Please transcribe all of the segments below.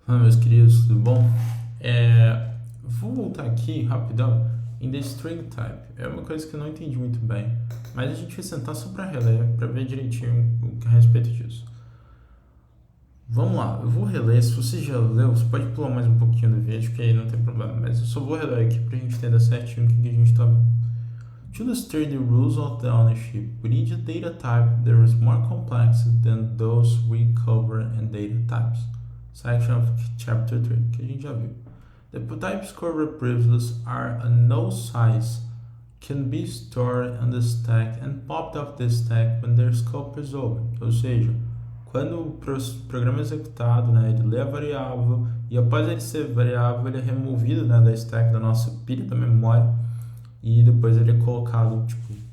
Fala, meus queridos, tudo bom? Vou voltar aqui rapidão em the string type. É uma coisa que eu não entendi muito bem, mas a gente vai sentar só para reler, para ver direitinho a respeito disso. Vamos lá, eu vou reler. Se você já leu, você pode pular mais um pouquinho do vídeo, que aí não tem problema, mas eu só vou reler aqui para a gente entender certinho o que a gente está vendo. To illustrate the rules of the ownership, we need a data type that is more complex than those we cover in data types. Section of chapter 3, que a gente já viu. The types covered previously are a null size, can be stored on the stack and popped off the stack when their scope is over. Ou seja, quando o programa é executado, né, ele lê a variável e após ele ser variável, ele é removido, né, da stack, da nossa pilha da memória, e depois ele é colocado,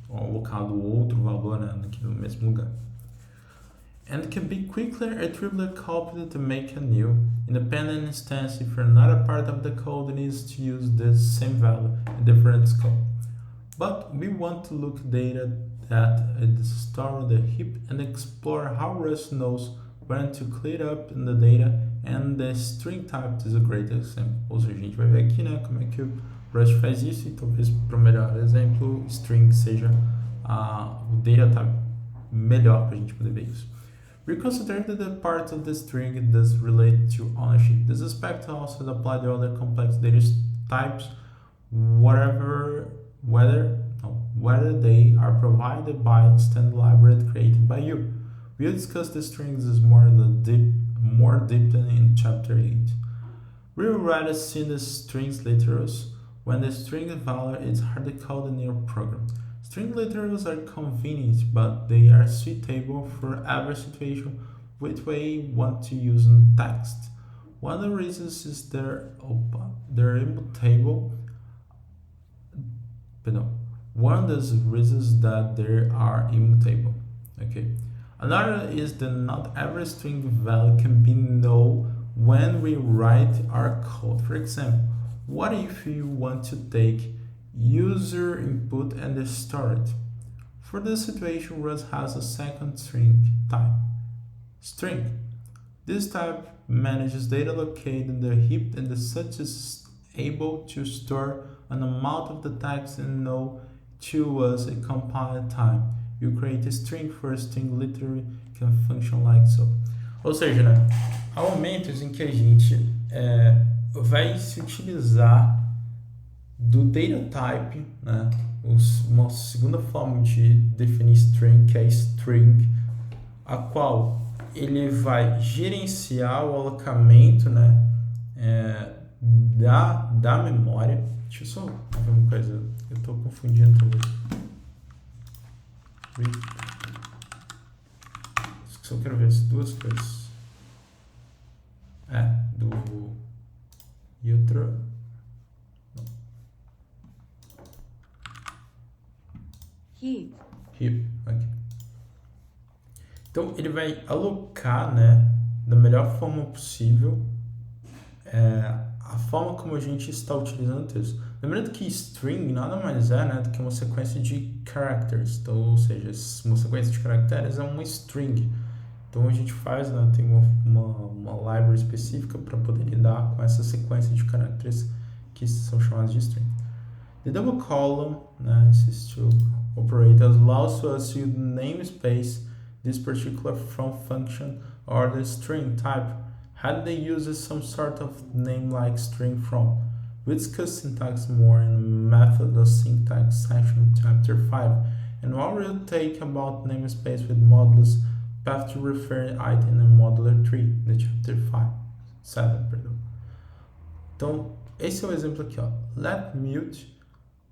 alocado outro valor, né, no mesmo lugar. And can be quickly retrieved copied to make a new independent instance if another part of the code needs to use the same value in different scope. But we want to look data that is stored on the heap and explore how Rust knows when to clear up in the data, and the string type is a great example. Ou seja, a gente vai ver aqui, né, como é que o Rust faz isso, e talvez para o melhor exemplo, string seja o data type melhor para a gente poder ver isso. We consider that the part of the string does relate to ownership. This aspect also applies to other complex data types, whether they are provided by standard library created by you. We'll discuss the strings more deep in chapter 8. We will rather see the strings literals when the string value is hard coded in your program. String literals are convenient, but they are suitable for every situation which we want to use in text. One of the reasons is they're immutable. One of the reasons that they are immutable. Okay. Another is that not every string value can be null when we write our code. For example, what if you want to take user input and store it? For this situation, Rust has a second string type, string. This type manages data located in the heap and as such is able to store an amount of the text and know to us a compiled time. You create a string for a string literally can function like so. Ou seja, né, há momentos em que a gente vai se utilizar do data type, né, uma segunda forma de definir string, que é string, a qual ele vai gerenciar o alocamento, né, da memória. Deixa eu só ver uma coisa, eu estou confundindo talvez. Só quero ver essas duas coisas. E outra. Heap, aqui. Então ele vai alocar, né, da melhor forma possível a forma como a gente está utilizando o texto. Lembrando que string nada mais é, né, do que uma sequência de characters. Então, ou seja, uma sequência de caracteres é uma string. Então a gente faz, né, tem uma library específica para poder lidar com essa sequência de caracteres que são chamados de string. The double column, né, esses two operators allows us to namespace this particular from function or the string type had they used some sort of name like string from. We discuss syntax more in the method of syntax section chapter 5, and while we'll take about namespace with modulus path to refer item in modular 3, the chapter 7, perdão. Então, esse é o exemplo aqui, ó. Let mute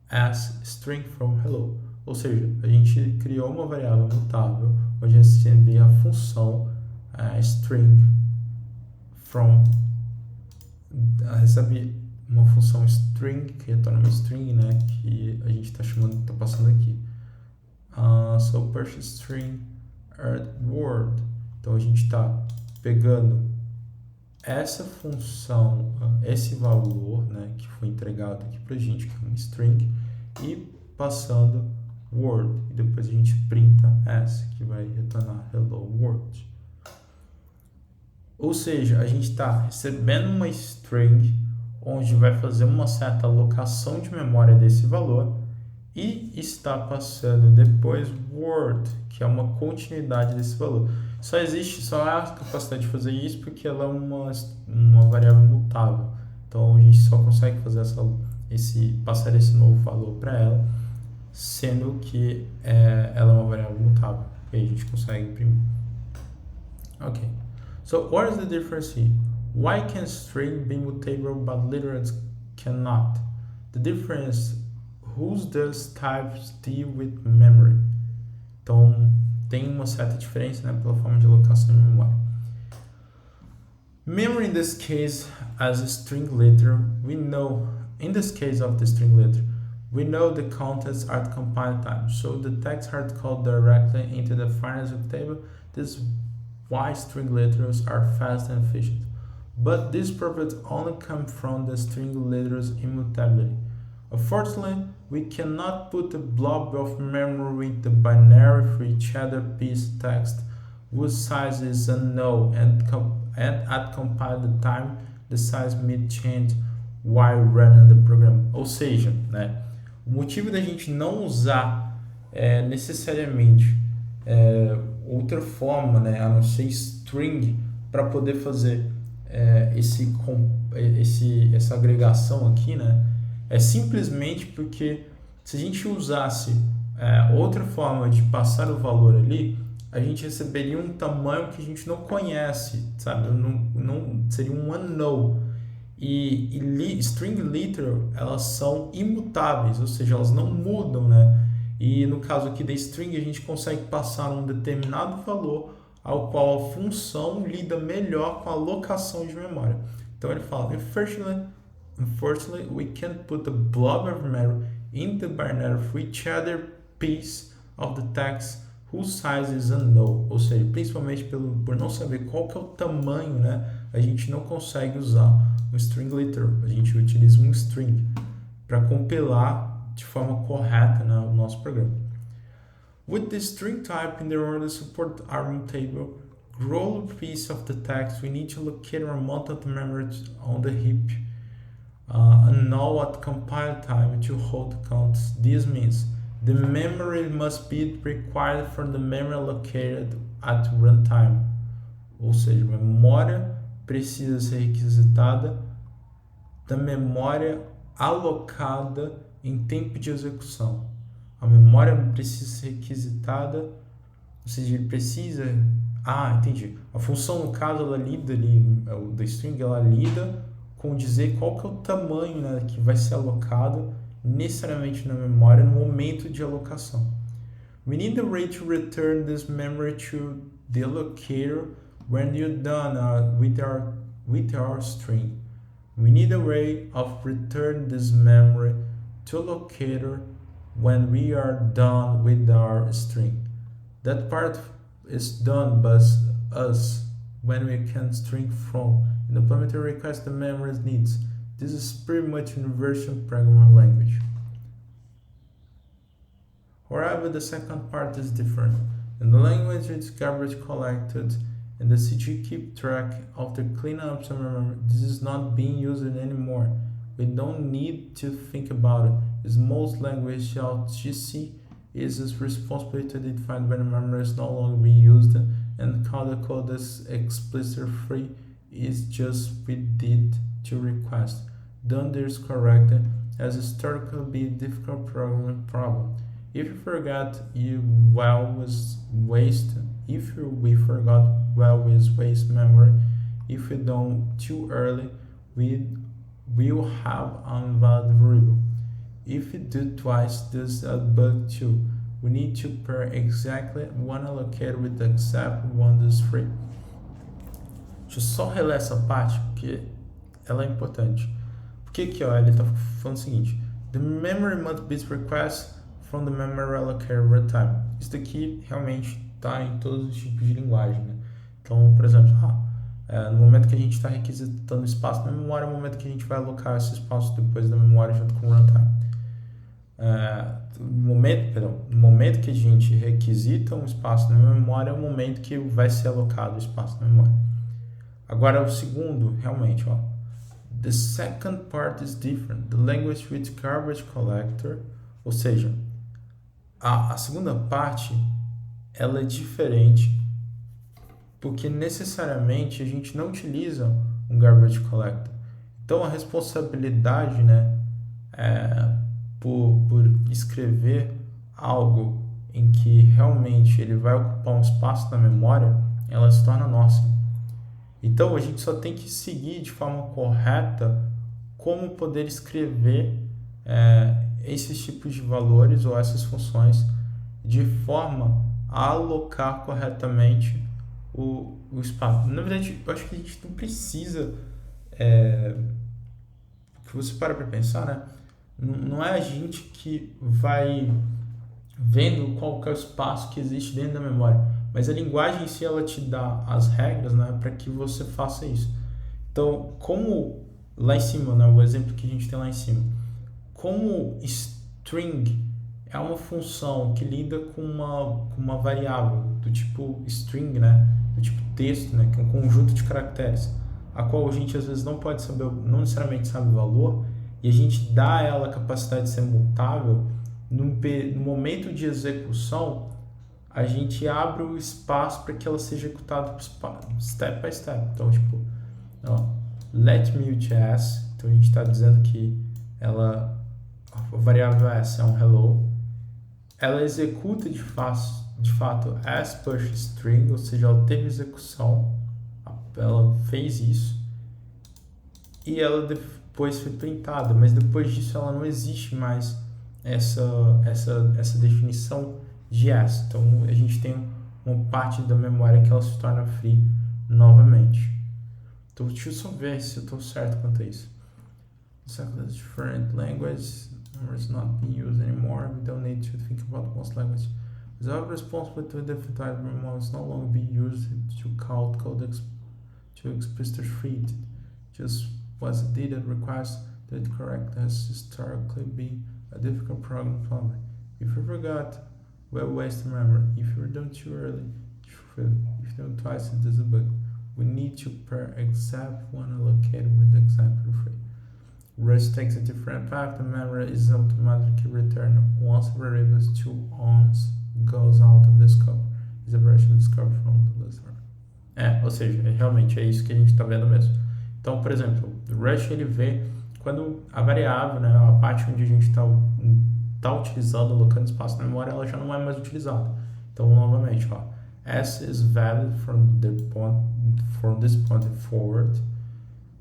as string from hello. Ou seja, a gente criou uma variável mutável onde recebia a função string from, recebe uma função string que retorna uma string, né, que a gente está chamando, está passando aqui. So purchase string word. Então a gente está pegando essa função, esse valor, né, que foi entregado aqui para a gente, que é uma string, e passando word, e depois a gente printa essa, que vai retornar hello world. Ou seja, a gente está recebendo uma string onde vai fazer uma certa alocação de memória desse valor e está passando depois word, que é uma continuidade desse valor. Só há a capacidade de fazer isso porque ela é uma variável mutável. Então a gente só consegue fazer passar esse novo valor para ela, sendo que ela é uma variável mutável. E aí a gente consegue imprimir. Ok. So what is the difference here? Why can string be mutable but literals cannot? The difference, whose does types deal with memory? Então, tem uma certa diferença, né, pela forma de alocação de memória. Memory in this case as a string literal, in this case of the string literal, we know the contents at compile time. So the text are called directly into the finance table. This is why string literals are fast and efficient. But this property only comes from the string literals immutability. Unfortunately, we cannot put a blob of memory with the binary for each other piece text whose size is unknown and at compile time the size may change while running the program. Ou seja, né, o motivo da gente não usar necessariamente outra forma, né, a não ser string, para poder fazer essa agregação aqui, né, é simplesmente porque se a gente usasse outra forma de passar o valor ali, a gente receberia um tamanho que a gente não conhece, sabe? Não seria um unknown. E string literal, elas são imutáveis, ou seja, elas não mudam, né? E no caso aqui da string, a gente consegue passar um determinado valor ao qual a função lida melhor com a alocação de memória. Então ele fala, unfortunately, we can't put a blob of memory in the binary for each other piece of the text whose size is unknown. Ou seja, principalmente por não saber qual que é o tamanho, né? A gente não consegue usar um string literal. A gente utiliza um string para compilar de forma correta, né, o nosso programa. With the string type in the order to support our mutable, grow piece of the text, we need to locate our amount of memory on the heap and know at compile time to hold counts. This means the memory must be required from the memory allocated at runtime. Ou seja, a memória precisa ser requisitada da memória alocada em tempo de execução. A memória precisa ser requisitada, ou seja, ele precisa... entendi. A função, no caso, ela lida ali, da string, ela lida com dizer qual que é o tamanho, né, que vai ser alocado necessariamente na memória no momento de alocação. We need a way to return this memory to the allocator when you're done with our string. We need a way of return this memory to allocator when we are done with our string. That part is done by us when we can string from. And the implementer requests the memory needs. This is pretty much universal programming language. However, the second part is different. In the language, it's garbage collected and the CG keep track of the cleanup some memory. This is not being used anymore. We don't need to think about it. As most language GC is responsible to define when memory is no longer being used and how the code is explicitly free is just we did to request. Done this correct as historically be a difficult programming problem. If you forgot we forgot waste memory. If we don't too early, we will have invalid variable. If we do twice, this is bug too. We need to pair exactly one allocator with except one is free. Deixa eu só reler essa parte porque ela é importante. Porque aqui, ó, ele está falando o seguinte: the memory must be request from the memory allocator runtime. Isso daqui realmente está em todos os tipos de linguagem, né? Então, por exemplo, no momento que a gente está requisitando espaço na memória, é o momento que a gente vai alocar esse espaço depois da memória junto com o runtime. No momento que a gente requisita um espaço na memória, é o momento que vai ser alocado o espaço na memória. Agora o segundo, realmente, ó. The second part is different. The language with garbage collector, ou seja, a segunda parte, ela é diferente porque necessariamente a gente não utiliza um garbage collector. Então a responsabilidade, né, por escrever algo em que realmente ele vai ocupar um espaço na memória, ela se torna nossa. Então a gente só tem que seguir de forma correta como poder escrever esses tipos de valores ou essas funções de forma a alocar corretamente o espaço. Na verdade, eu acho que a gente não precisa que você para pensar, né? Não é a gente que vai vendo qual que é o espaço que existe dentro da memória, mas a linguagem em si ela te dá as regras, né, para que você faça isso. Então, como lá em cima, né, o exemplo que a gente tem lá em cima, como string é uma função que lida com uma variável do tipo string, né, do tipo texto, né, que é um conjunto de caracteres, a qual a gente às vezes não pode saber, não necessariamente sabe o valor, e a gente dá a ela a capacidade de ser mutável. No momento de execução, a gente abre o espaço para que ela seja executada step by step. Então, tipo, ó, let me use. Então a gente está dizendo que a variável s é um hello. Ela executa de fato as push string, ou seja, ela teve execução, ela fez isso e ela depois foi printada, mas depois disso ela não existe mais essa definição de S. Então a gente tem uma parte da memória que ela se torna free novamente. Então deixa eu só ver se eu estou certo quanto a isso. Different language is not being used anymore. We don't need to think about most language. Is our responsible to identify memory is no longer being used to call code to express the treat. Just was a data requires that correct has historically been a difficult problem solver. If you forgot, well, waste memory. If you're done too early, if you've done twice, it is a bug. We need to pair exact one allocated with exactly free. Rust takes a different path. The memory is automatically returned once the variable 2 ons goes out of the scope. Is a version of scope from the listener. Ou seja, realmente é isso que a gente está vendo mesmo. Então, por exemplo, o Rust ele vê quando a variável, né, a parte onde a gente está utilizando, alocando espaço na memória, ela já não é mais utilizada. Então, novamente, ó, S is valid from this point forward.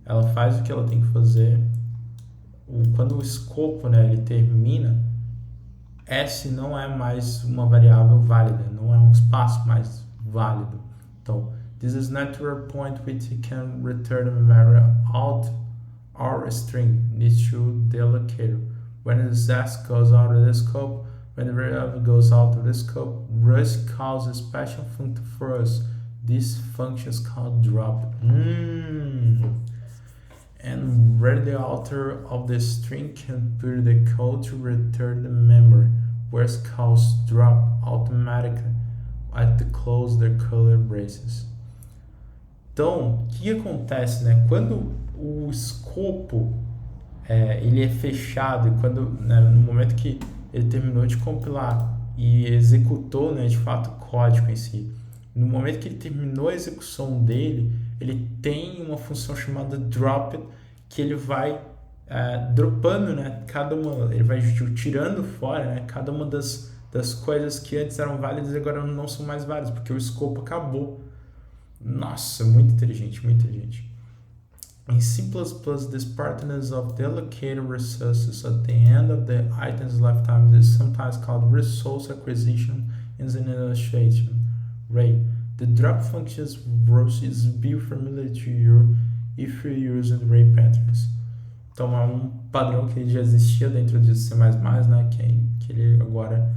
Ela faz o que ela tem que fazer. Quando o escopo, né, ele termina, S não é mais uma variável válida, não é um espaço mais válido. Então, this is natural point which can return the memory out or string needs to the allocator. When the S goes out of the scope, when the variable goes out of the scope, Rust calls a special function for us. This function is called drop. And where the author of the string can put the code to return the memory, Rust calls drop automatically at the close the color braces. Então, o que acontece, né? Quando o escopo ele é fechado, e quando, né, no momento que ele terminou de compilar e executou, né, de fato o código em si, no momento que ele terminou a execução dele, ele tem uma função chamada drop, que ele vai dropando, né, ele vai tirando fora, né, cada uma das coisas que antes eram válidas e agora não são mais válidas, porque o escopo acabou. Nossa, muito inteligente, muito inteligente. In C++, this partners of the allocated resources at the end of the item's lifetime is sometimes called resource acquisition in the illustration. Ray, the drop function is be familiar to you if you use the Ray patterns. Então é um padrão que já existia dentro de C++, né, que ele agora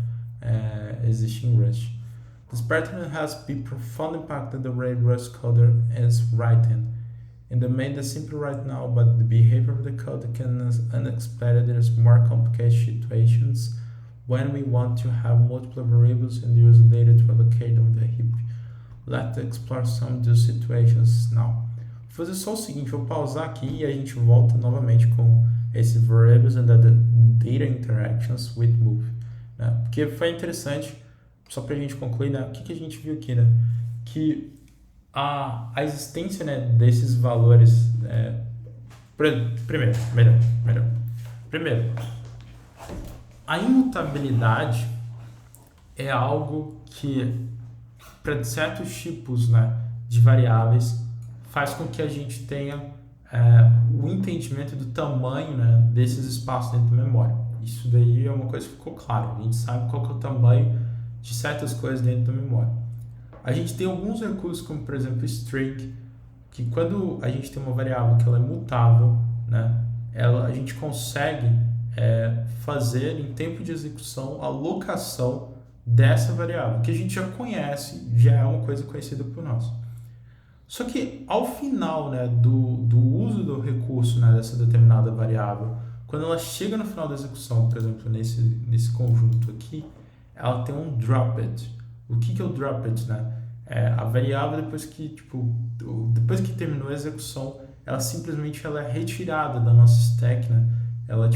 existe em Rust. This pattern has been profound impact that the way Rust coder is writing. In the main, the simple right now, but the behavior of the code can unexpected. There's more complicated situations when we want to have multiple variables and use data to allocate on the heap. Let's explore some of those situations now. Vou fazer só o seguinte, vou pausar aqui e a gente volta novamente com esse variables and the data interactions with move, né? Porque foi interessante, só para a gente concluir, né? O que a gente viu aqui, né? Que a existência, né, desses valores, primeiro, a imutabilidade é algo que, para certos tipos, né, de variáveis, faz com que a gente tenha o entendimento do tamanho, né, desses espaços dentro da memória. Isso daí é uma coisa que ficou claro. A gente sabe qual que é o tamanho de certas coisas dentro da memória. A gente tem alguns recursos, como por exemplo string, que quando a gente tem uma variável que ela é mutável, né, a gente consegue fazer em tempo de execução a locação dessa variável, que a gente já conhece, já é uma coisa conhecida por nós. Só que ao final, né, do uso do recurso, né, dessa determinada variável, quando ela chega no final da execução, por exemplo, nesse conjunto aqui, ela tem um dropped. O que é o dropped, né? A variável depois que terminou a execução, ela simplesmente ela é retirada da nossa stack, né? Ela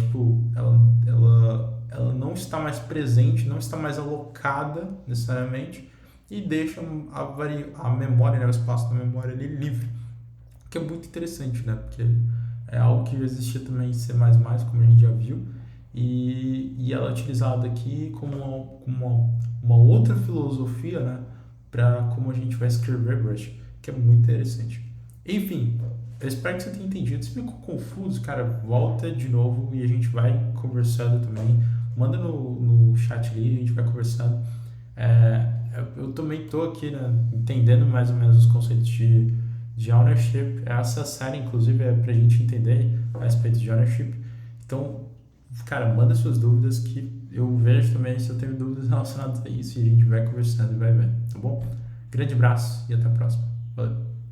não está mais presente, não está mais alocada necessariamente e deixa a memória, né, o espaço da memória ali livre, que é muito interessante, né? Porque é algo que existia também em C++, como a gente já viu, e ela é utilizada aqui como uma outra filosofia, né, para como a gente vai escrever Brush, que é muito interessante. Enfim, eu espero que você tenha entendido. Se ficou confuso, cara, volta de novo e a gente vai conversando também. Manda no chat ali, a gente vai conversando. Eu também estou aqui, né, entendendo mais ou menos os conceitos de ownership. Essa série, inclusive, é para a gente entender a respeito de ownership. Então, cara, manda suas dúvidas que eu vejo também se eu tenho dúvidas relacionadas a isso e a gente vai conversando e vai vendo, tá bom? Grande abraço e até a próxima. Valeu!